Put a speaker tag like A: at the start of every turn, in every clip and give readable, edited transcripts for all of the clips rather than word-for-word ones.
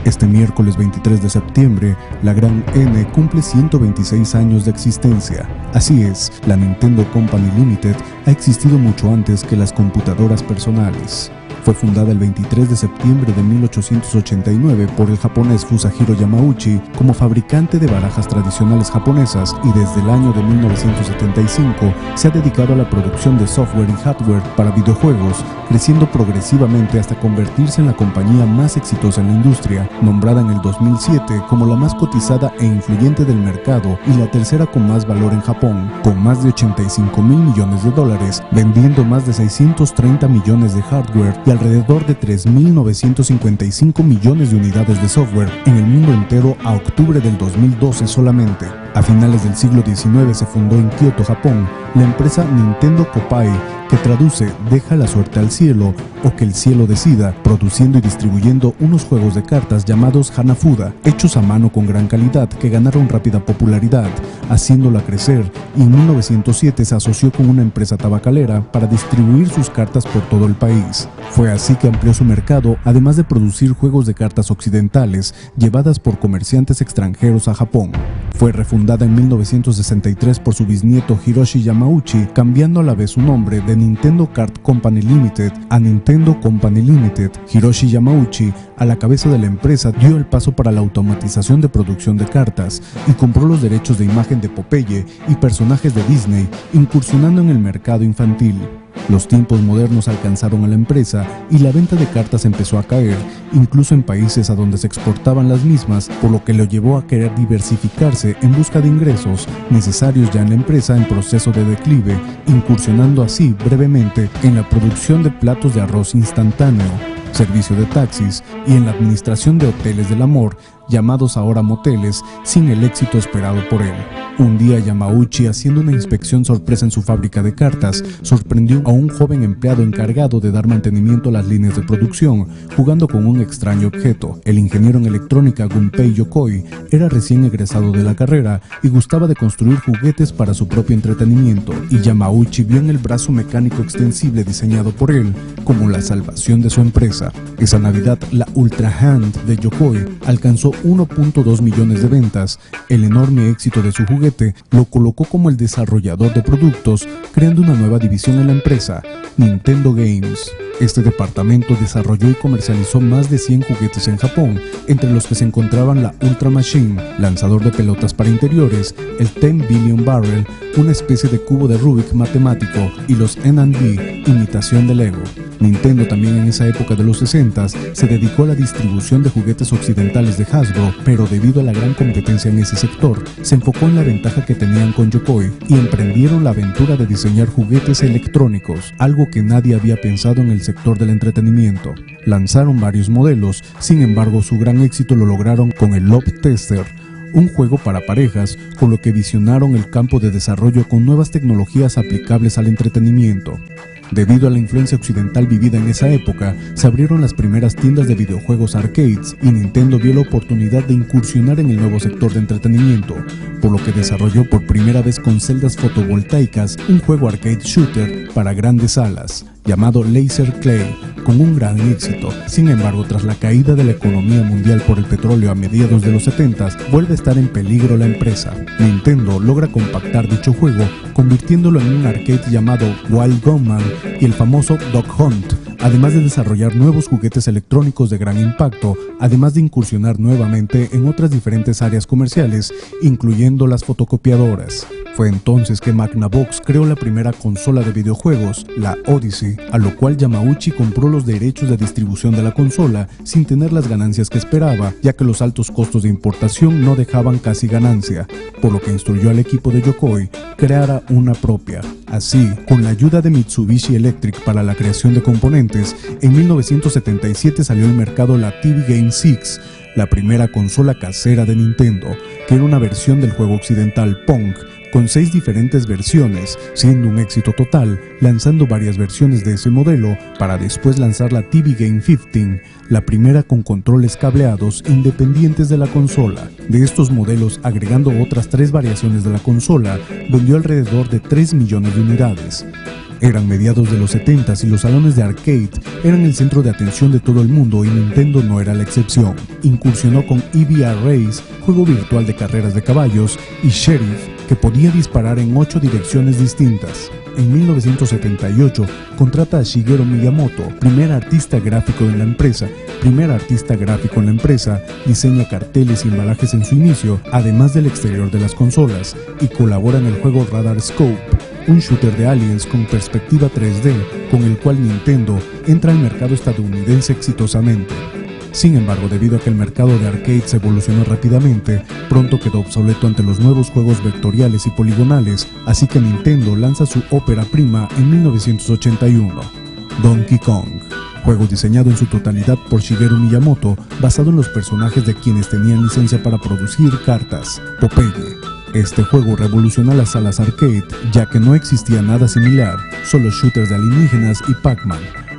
A: Este miércoles 23 de septiembre, la Gran N cumple 126 años de existencia. Así es, la Nintendo Company Limited ha existido mucho antes que las computadoras personales. Fue fundada el 23 de septiembre de 1889 por el japonés Fusajiro Yamauchi como fabricante de barajas tradicionales japonesas, y desde el año de 1975 se ha dedicado a la producción de software y hardware para videojuegos, creciendo progresivamente hasta convertirse en la compañía más exitosa en la industria, nombrada en el 2007 como la más cotizada e influyente del mercado y la tercera con más valor en Japón, con más de 85.000 millones de dólares, vendiendo más de 630 millones de hardware y alrededor de 3.955 millones de unidades de software en el mundo entero a octubre del 2012 solamente. A finales del siglo XIX se fundó en Kioto, Japón, la empresa Nintendo Kopai, que traduce "deja la suerte al cielo" o "que el cielo decida", produciendo y distribuyendo unos juegos de cartas llamados Hanafuda, hechos a mano con gran calidad, que ganaron rápida popularidad, haciéndola crecer, y en 1907 se asoció con una empresa tabacalera para distribuir sus cartas por todo el país. Fue así que amplió su mercado, además de producir juegos de cartas occidentales llevadas por comerciantes extranjeros a Japón. Fue refundada en 1963 por su bisnieto Hiroshi Yamauchi, cambiando a la vez su nombre de Nintendo Card Company Limited a Nintendo Company Limited. Hiroshi Yamauchi, a la cabeza de la empresa, dio el paso para la automatización de producción de cartas y compró los derechos de imagen de Popeye y personajes de Disney, incursionando en el mercado infantil. Los tiempos modernos alcanzaron a la empresa y la venta de cartas empezó a caer, incluso en países a donde se exportaban las mismas, por lo que lo llevó a querer diversificarse en busca de ingresos necesarios ya en la empresa en proceso de declive, incursionando así brevemente en la producción de platos de arroz instantáneo, servicio de taxis y en la administración de hoteles del amor, llamados ahora moteles, sin el éxito esperado por él. Un día Yamauchi, haciendo una inspección sorpresa en su fábrica de cartas, sorprendió a un joven empleado encargado de dar mantenimiento a las líneas de producción, jugando con un extraño objeto. El ingeniero en electrónica Gunpei Yokoi era recién egresado de la carrera y gustaba de construir juguetes para su propio entretenimiento, y Yamauchi vio en el brazo mecánico extensible diseñado por él como la salvación de su empresa. Esa Navidad, la Ultra Hand de Yokoi alcanzó 1.2 millones de ventas. El enorme éxito de su juguete lo colocó como el desarrollador de productos, creando una nueva división en la empresa, Nintendo Games. Este departamento desarrolló y comercializó más de 100 juguetes en Japón, entre los que se encontraban la Ultra Machine, lanzador de pelotas para interiores, el 10 Billion Barrel, una especie de cubo de Rubik matemático, y los N&B, imitación de Lego. Nintendo también en esa época de los 60s se dedicó a la distribución de juguetes occidentales de Hasbro, pero debido a la gran competencia en ese sector, se enfocó en la ventaja que tenían con Yokoi y emprendieron la aventura de diseñar juguetes electrónicos, algo que nadie había pensado en el sector del entretenimiento. Lanzaron varios modelos, sin embargo su gran éxito lo lograron con el Love Tester, un juego para parejas, con lo que visionaron el campo de desarrollo con nuevas tecnologías aplicables al entretenimiento. Debido a la influencia occidental vivida en esa época, se abrieron las primeras tiendas de videojuegos arcades y Nintendo vio la oportunidad de incursionar en el nuevo sector de entretenimiento, por lo que desarrolló por primera vez con celdas fotovoltaicas un juego arcade shooter para grandes salas, llamado Laser Clay, con un gran éxito. Sin embargo, tras la caída de la economía mundial por el petróleo a mediados de los 70s, vuelve a estar en peligro la empresa. Nintendo logra compactar dicho juego, convirtiéndolo en un arcade llamado Wild Gunman y el famoso Dog Hunt, además de desarrollar nuevos juguetes electrónicos de gran impacto, además de incursionar nuevamente en otras diferentes áreas comerciales, incluyendo las fotocopiadoras. Fue entonces que Magnavox creó la primera consola de videojuegos, la Odyssey, a lo cual Yamauchi compró los derechos de distribución de la consola sin tener las ganancias que esperaba, ya que los altos costos de importación no dejaban casi ganancia, por lo que instruyó al equipo de Yokoi creara una propia. Así, con la ayuda de Mitsubishi Electric para la creación de componentes, en 1977 salió al mercado la TV Game 6, la primera consola casera de Nintendo, que era una versión del juego occidental Pong, con 6 diferentes versiones, siendo un éxito total, lanzando varias versiones de ese modelo para después lanzar la TV Game 15, la primera con controles cableados independientes de la consola. De estos modelos, agregando otras 3 variaciones de la consola, vendió alrededor de 3 millones de unidades. Eran mediados de los 70s y los salones de arcade eran el centro de atención de todo el mundo y Nintendo no era la excepción. Incursionó con EVR Race, juego virtual de carreras de caballos, y Sheriff, que podía disparar en 8 direcciones distintas. En 1978 contrata a Shigeru Miyamoto, primer artista gráfico en la empresa, diseña carteles y embalajes en su inicio, además del exterior de las consolas, y colabora en el juego Radar Scope, un shooter de aliens con perspectiva 3D, con el cual Nintendo entra al mercado estadounidense exitosamente. Sin embargo, debido a que el mercado de arcades evolucionó rápidamente, pronto quedó obsoleto ante los nuevos juegos vectoriales y poligonales, así que Nintendo lanza su ópera prima en 1981, Donkey Kong, juego diseñado en su totalidad por Shigeru Miyamoto, basado en los personajes de quienes tenían licencia para producir cartas, Popeye. Este juego revolucionó las salas arcade, ya que no existía nada similar, solo shooters de alienígenas y Pac-Man.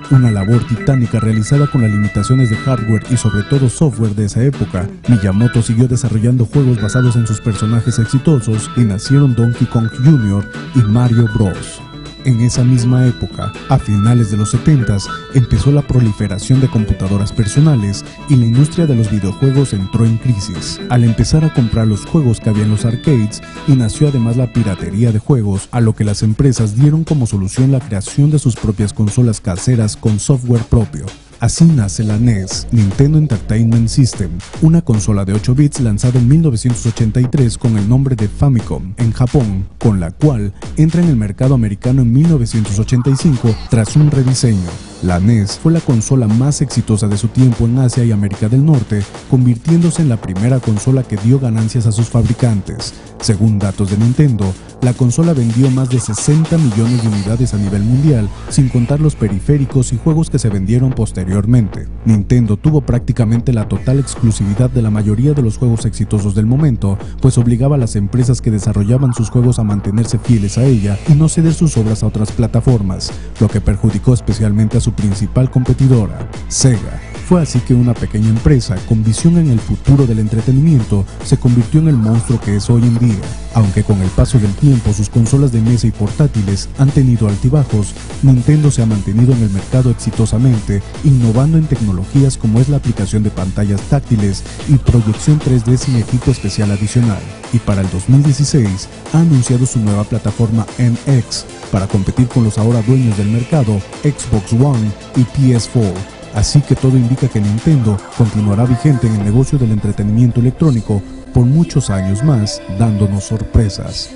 A: Una labor titánica realizada con las limitaciones de hardware y sobre todo software de esa época. Miyamoto siguió desarrollando juegos basados en sus personajes exitosos y nacieron Donkey Kong Jr. y Mario Bros. En esa misma época, a finales de los 70s, empezó la proliferación de computadoras personales y la industria de los videojuegos entró en crisis, al empezar a comprar los juegos que había en los arcades, y nació además la piratería de juegos, a lo que las empresas dieron como solución la creación de sus propias consolas caseras con software propio. Así nace la NES, Nintendo Entertainment System, una consola de 8 bits lanzada en 1983 con el nombre de Famicom en Japón, con la cual entra en el mercado americano en 1985 tras un rediseño. La NES fue la consola más exitosa de su tiempo en Asia y América del Norte, convirtiéndose en la primera consola que dio ganancias a sus fabricantes. Según datos de Nintendo, la consola vendió más de 60 millones de unidades a nivel mundial, sin contar los periféricos y juegos que se vendieron posteriormente. Nintendo tuvo prácticamente la total exclusividad de la mayoría de los juegos exitosos del momento, pues obligaba a las empresas que desarrollaban sus juegos a mantenerse fieles a ella y no ceder sus obras a otras plataformas, lo que perjudicó especialmente a su principal competidora, Sega. Fue así que una pequeña empresa con visión en el futuro del entretenimiento se convirtió en el monstruo que es hoy en día. Aunque con el paso del tiempo sus consolas de mesa y portátiles han tenido altibajos, Nintendo se ha mantenido en el mercado exitosamente, innovando en tecnologías como es la aplicación de pantallas táctiles y proyección 3D sin equipo especial adicional. Y para el 2016 ha anunciado su nueva plataforma NX para competir con los ahora dueños del mercado, Xbox One y PS4. Así que todo indica que Nintendo continuará vigente en el negocio del entretenimiento electrónico por muchos años más, dándonos sorpresas.